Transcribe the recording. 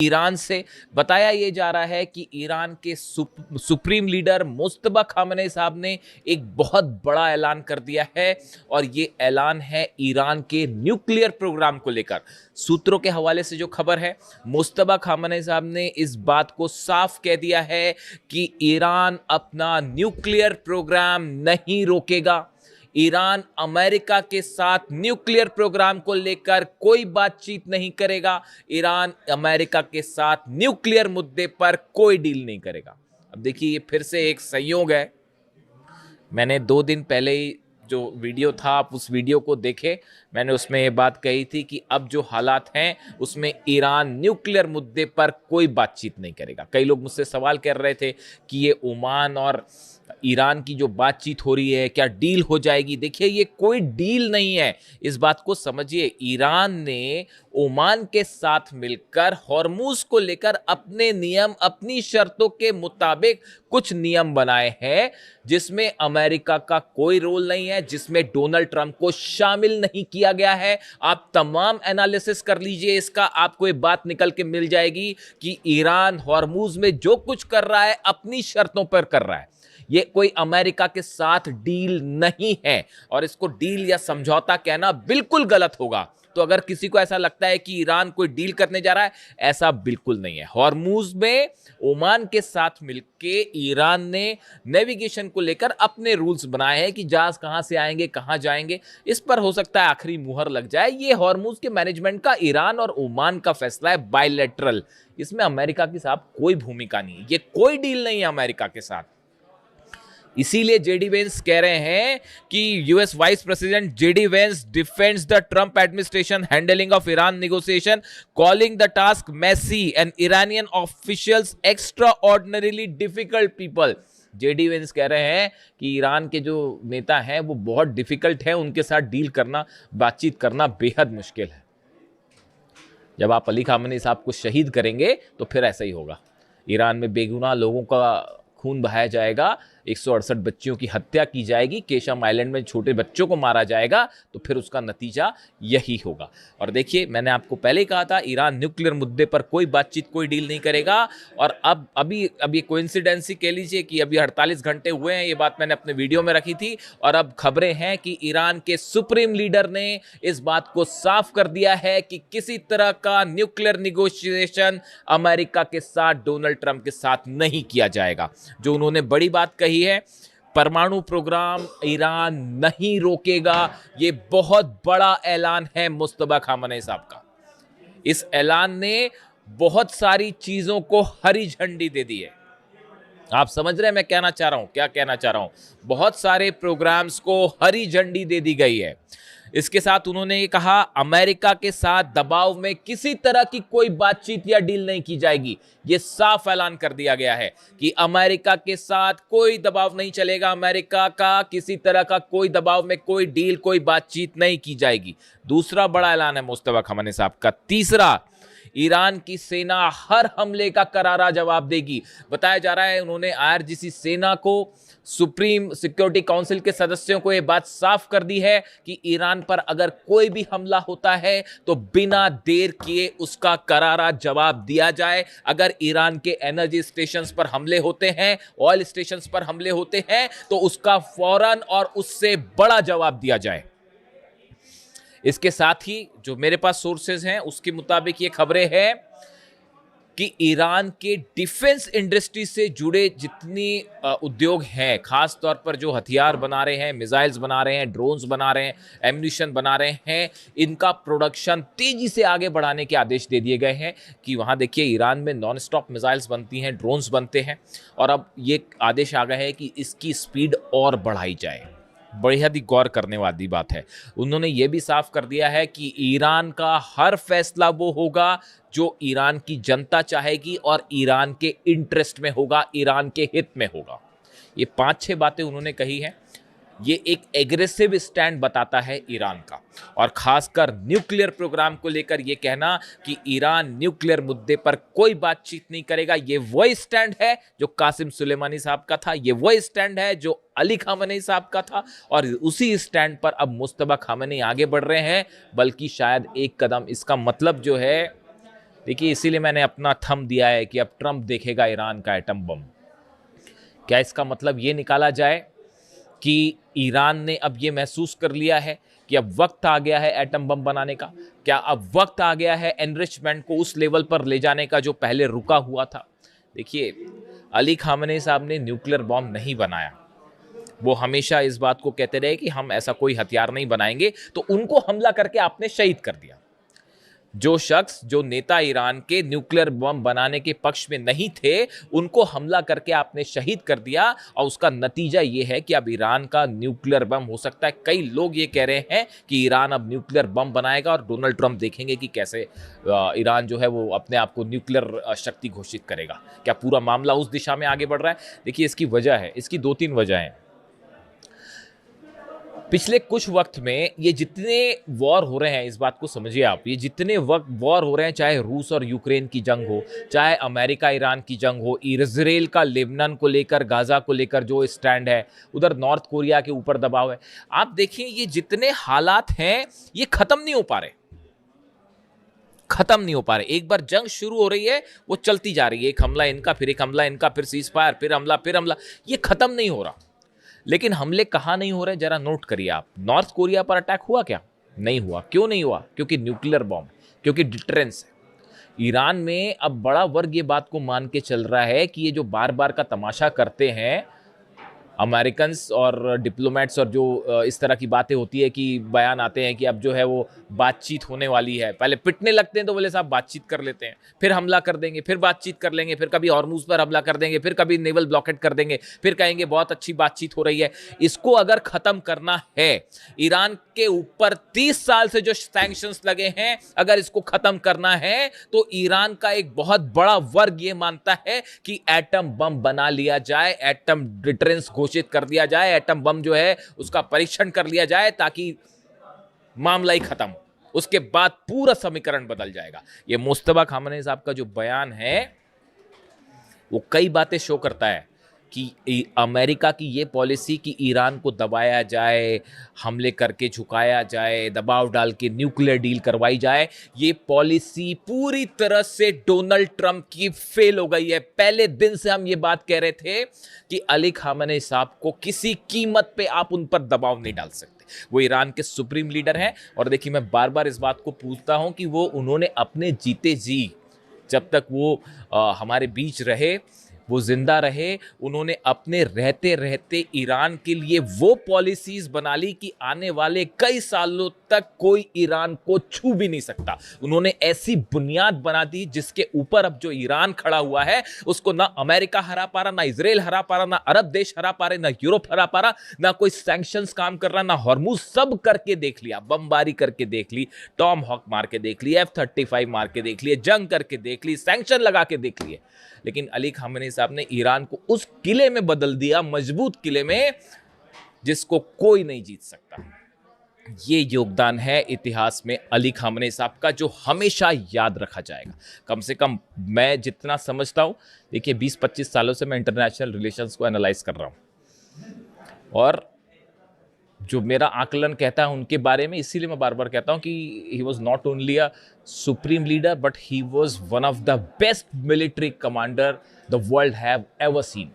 Iran से बताया ये जा रहा है कि ईरान के सुप्रीम लीडर मुस्तफा खामेनी साहब ने एक बहुत बड़ा ऐलान कर दिया है और ये ऐलान है ईरान के न्यूक्लियर प्रोग्राम को लेकर। सूत्रों के हवाले से जो खबर है, मुस्तफा खामेनी साहब ने इस बात को साफ कह दिया है कि ईरान अपना न्यूक्लियर प्रोग्राम नहीं रोकेगा। ईरान अमेरिका के साथ न्यूक्लियर प्रोग्राम को लेकर कोई बातचीत नहीं करेगा। ईरान अमेरिका के साथ न्यूक्लियर मुद्दे पर कोई डील नहीं करेगा। अब देखिए, ये फिर से एक संयोग है। मैंने 2 दिन पहले ही जो वीडियो था, आप उस वीडियो को देखे, मैंने उसमें ये बात कही थी कि अब जो हालात हैं उसमें ईरान न्यूक्लियर मुद्दे पर कोई बातचीत नहीं करेगा। कई लोग मुझसे सवाल कर रहे थे कि ये ओमान और ईरान की जो बातचीत हो रही है, क्या डील हो जाएगी? देखिए, ये कोई डील नहीं है, इस बात को समझिए। ईरान ने ओमान के साथ मिलकर हॉर्मूज को लेकर अपने नियम, अपनी शर्तों के मुताबिक कुछ नियम बनाए हैं, जिसमें अमेरिका का कोई रोल नहीं है, जिसमें डोनाल्ड ट्रंप को शामिल नहीं किया गया है। आप तमाम एनालिसिस कर लीजिए इसका, आपको ये बात निकल के मिल जाएगी कि ईरान हॉर्मूज में जो कुछ कर रहा है अपनी शर्तों पर कर रहा है। ये कोई अमेरिका के साथ डील नहीं है और इसको डील या समझौता कहना बिल्कुल गलत होगा। तो अगर किसी को ऐसा लगता है कि ईरान कोई डील करने जा रहा है, ऐसा बिल्कुल नहीं है। हॉर्मूज में ओमान के साथ मिलके ईरान ने नेविगेशन को लेकर अपने रूल्स बनाए हैं कि जहाज कहां से आएंगे, कहां जाएंगे। इस पर हो सकता है आखिरी मुहर लग जाए। ये हॉर्मूज के मैनेजमेंट का ईरान और ओमान का फैसला है, बायलैटरल। इसमें अमेरिका की साहब कोई भूमिका नहीं है। ये कोई डील नहीं है अमेरिका के साथ। इसीलिए जेडी वेंस कह रहे हैं कि US vice president JD Vance defends the Trump administration handling of Iran negotiation, calling the task messy and Iranian officials extraordinarily difficult people. JD Vance कह रहे हैं कि ईरान के जो नेता हैं वो बहुत डिफिकल्ट है, उनके साथ डील करना, बातचीत करना बेहद मुश्किल है। जब आप अली खामेनी साहब को शहीद करेंगे तो फिर ऐसा ही होगा। ईरान में बेगुनाह लोगों का खून बहाया जाएगा, 168 बच्चियों की हत्या की जाएगी, केशम आइलैंड में छोटे बच्चों को मारा जाएगा, तो फिर उसका नतीजा यही होगा। और देखिए, मैंने आपको पहले ही कहा था, ईरान न्यूक्लियर मुद्दे पर कोई बातचीत, कोई डील नहीं करेगा। और अब अभी कोइंसिडेंसी कह लीजिए कि अभी 48 घंटे हुए हैं, ये बात मैंने अपने वीडियो में रखी थी, और अब खबरें हैं कि ईरान के सुप्रीम लीडर ने इस बात को साफ कर दिया है कि किसी तरह का न्यूक्लियर निगोशिएशन अमेरिका के साथ, डोनाल्ड ट्रंप के साथ नहीं किया जाएगा। जो उन्होंने बड़ी बात कही है, परमाणु प्रोग्राम ईरान नहीं रोकेगा, ये बहुत बड़ा ऐलान है मुस्तफा खामेनी साहब का। इस ऐलान ने बहुत सारी चीजों को हरी झंडी दे दी है। आप समझ रहे हैं मैं कहना चाह रहा हूं, क्या कहना चाह रहा हूं? बहुत सारे प्रोग्राम्स को हरी झंडी दे दी गई है। इसके साथ उन्होंने ये कहा, अमेरिका के साथ दबाव में किसी तरह की कोई बातचीत या डील नहीं की जाएगी। ये साफ ऐलान कर दिया गया है कि अमेरिका के साथ कोई दबाव नहीं चलेगा, अमेरिका का किसी तरह का कोई दबाव में कोई डील, कोई बातचीत नहीं की जाएगी। दूसरा बड़ा ऐलान है मुस्तफा खामेनी साहब का। तीसरा, ईरान की सेना हर हमले का करारा जवाब देगी। बताया जा रहा है उन्होंने आईआरजीसी सेना को, सुप्रीम सिक्योरिटी काउंसिल के सदस्यों को यह बात साफ कर दी है कि ईरान पर अगर कोई भी हमला होता है तो बिना देर किए उसका करारा जवाब दिया जाए। अगर ईरान के एनर्जी स्टेशंस पर हमले होते हैं, ऑयल स्टेशंस पर हमले होते हैं, तो उसका फौरन और उससे बड़ा जवाब दिया जाए। इसके साथ ही जो मेरे पास सोर्सेज हैं उसके मुताबिक ये खबरें हैं कि ईरान के डिफेंस इंडस्ट्री से जुड़े जितनी उद्योग हैं, खास तौर पर जो हथियार बना रहे हैं, मिसाइल्स बना रहे हैं, ड्रोन्स बना रहे हैं, एम्यूनिशन बना रहे हैं, इनका प्रोडक्शन तेजी से आगे बढ़ाने के आदेश दे दिए गए हैं। कि वहाँ देखिए, ईरान में नॉन स्टॉप मिसाइल्स बनती हैं, ड्रोन्स बनते हैं, और अब ये आदेश आ गए हैं कि इसकी स्पीड और बढ़ाई जाए। बेहद ही गौर करने वाली बात है। उन्होंने ये भी साफ कर दिया है कि ईरान का हर फैसला वो होगा जो ईरान की जनता चाहेगी और ईरान के इंटरेस्ट में होगा, ईरान के हित में होगा। ये 5-6 बातें उन्होंने कही हैं। ये एक एग्रेसिव स्टैंड बताता है ईरान का, और खासकर न्यूक्लियर प्रोग्राम को लेकर ये कहना कि ईरान न्यूक्लियर मुद्दे पर कोई बातचीत नहीं करेगा, ये वही स्टैंड है जो कासिम सुलेमानी साहब का था, ये वही स्टैंड है जो अली खामेनी साहब का था, और उसी स्टैंड पर अब मुस्तफा खामेनी आगे बढ़ रहे हैं। बल्कि शायद एक कदम, इसका मतलब जो है देखिए, इसीलिए मैंने अपना थंब दिया है कि अब ट्रंप देखेगा ईरान का एटम बम। क्या इसका मतलब ये निकाला जाए कि ईरान ने अब ये महसूस कर लिया है कि अब वक्त आ गया है एटम बम बनाने का? क्या अब वक्त आ गया है एनरिचमेंट को उस लेवल पर ले जाने का जो पहले रुका हुआ था? देखिए, अली खामेनी साहब ने न्यूक्लियर बॉम्ब नहीं बनाया। वो हमेशा इस बात को कहते रहे कि हम ऐसा कोई हथियार नहीं बनाएंगे, तो उनको हमला करके आपने शहीद कर दिया। जो शख्स, जो नेता ईरान के न्यूक्लियर बम बनाने के पक्ष में नहीं थे, उनको हमला करके आपने शहीद कर दिया, और उसका नतीजा ये है कि अब ईरान का न्यूक्लियर बम हो सकता है। कई लोग ये कह रहे हैं कि ईरान अब न्यूक्लियर बम बनाएगा और डोनाल्ड ट्रंप देखेंगे कि कैसे ईरान जो है वो अपने आप को न्यूक्लियर शक्ति घोषित करेगा। क्या पूरा मामला उस दिशा में आगे बढ़ रहा है? देखिए, इसकी वजह है, इसकी 2-3 वजह हैं। पिछले कुछ वक्त में ये जितने वॉर हो रहे हैं, इस बात को समझिए आप, ये जितने वक्त वॉर हो रहे हैं, चाहे रूस और यूक्रेन की जंग हो, चाहे अमेरिका ईरान की जंग हो, इजराइल का लेबनान को लेकर, गाजा को लेकर जो स्टैंड है, उधर नॉर्थ कोरिया के ऊपर दबाव है, आप देखिए ये जितने हालात हैं ये खत्म नहीं हो पा रहे, खत्म नहीं हो पा रहे। एक बार जंग शुरू हो रही है, वो चलती जा रही है, एक हमला इनका, फिर एक हमला इनका, फिर सीज फायर, फिर हमला, फिर हमला, ये खत्म नहीं हो रहा। लेकिन हमले कहाँ नहीं हो रहे, जरा नोट करिए आप। नॉर्थ कोरिया पर अटैक हुआ क्या? नहीं हुआ। क्यों नहीं हुआ? क्योंकि न्यूक्लियर बॉम्ब, क्योंकि डिटरेंस है। ईरान में अब बड़ा वर्ग ये बात को मान के चल रहा है कि ये जो बार बार का तमाशा करते हैं अमेरिकन्स और डिप्लोमेट्स, और जो इस तरह की बातें होती है कि बयान आते हैं कि अब जो है वो बातचीत होने वाली है, पहले पिटने लगते हैं तो बोले साहब बातचीत कर लेते हैं, फिर हमला कर देंगे, फिर बातचीत कर लेंगे, फिर कभी हॉर्मुज पर हमला कर देंगे, फिर कभी नेवल ब्लॉकेट कर देंगे, फिर कहेंगे बहुत अच्छी बातचीत हो रही है। इसको अगर खत्म करना है, ईरान के ऊपर 30 साल से जो सैंक्शंस लगे हैं, अगर इसको खत्म करना है तो ईरान का एक बहुत बड़ा वर्ग ये मानता है कि एटम बम बना लिया जाए, एटम डिटरेंस घोषित कर दिया जाए, एटम बम जो है उसका परीक्षण कर लिया जाए, ताकि मामला ही खत्म हो। उसके बाद पूरा समीकरण बदल जाएगा। ये मुस्तफा खामेनी साहब का जो बयान है वो कई बातें शो करता है कि अमेरिका की ये पॉलिसी कि ईरान को दबाया जाए, हमले करके झुकाया जाए, दबाव डाल के न्यूक्लियर डील करवाई जाए, ये पॉलिसी पूरी तरह से डोनाल्ड ट्रंप की फेल हो गई है। पहले दिन से हम ये बात कह रहे थे कि अली खामेनी साहब को किसी कीमत पे आप उन पर दबाव नहीं डाल सकते। वो ईरान के सुप्रीम लीडर हैं, और देखिए मैं बार बार इस बात को पूछता हूं कि वो उन्होंने अपने जीते जी, जब तक वो हमारे बीच रहे, वो जिंदा रहे, उन्होंने अपने रहते रहते ईरान के लिए वो पॉलिसीज बना ली कि आने वाले कई सालों तक कोई ईरान को छू भी नहीं सकता। उन्होंने ऐसी बुनियाद बना दी जिसके ऊपर अब जो ईरान खड़ा हुआ है उसको ना अमेरिका हरा पा रहा, ना इजराइल हरा पा रहा, ना अरब देश हरा पा रहे, ना यूरोप हरा पा रहा, ना कोई सैंक्शंस काम कर रहा, ना हॉर्मुज। सब करके देख लिया, बमबारी करके देख ली, टॉम हॉक मार के देख ली, F-35 मार के देख लिए, जंग करके देख ली, सैंक्शन लगा के देख लिए, लेकिन अली खामेनी साहब ने ईरान को उस किले में बदल दिया, मजबूत किले में, जिसको कोई नहीं जीत सकता। ये योगदान है इतिहास में अली खामेनी साहब का, जो हमेशा याद रखा जाएगा। कम से कम मैं जितना समझता हूं, देखिए 20-25 सालों से मैं इंटरनेशनल रिलेशंस को एनालाइज कर रहा हूं, और जो मेरा आकलन कहता है उनके बारे में, इसीलिए मैं बार बार कहता हूं कि he was not only a supreme leader, but he was one of the best military commander the world have ever seen.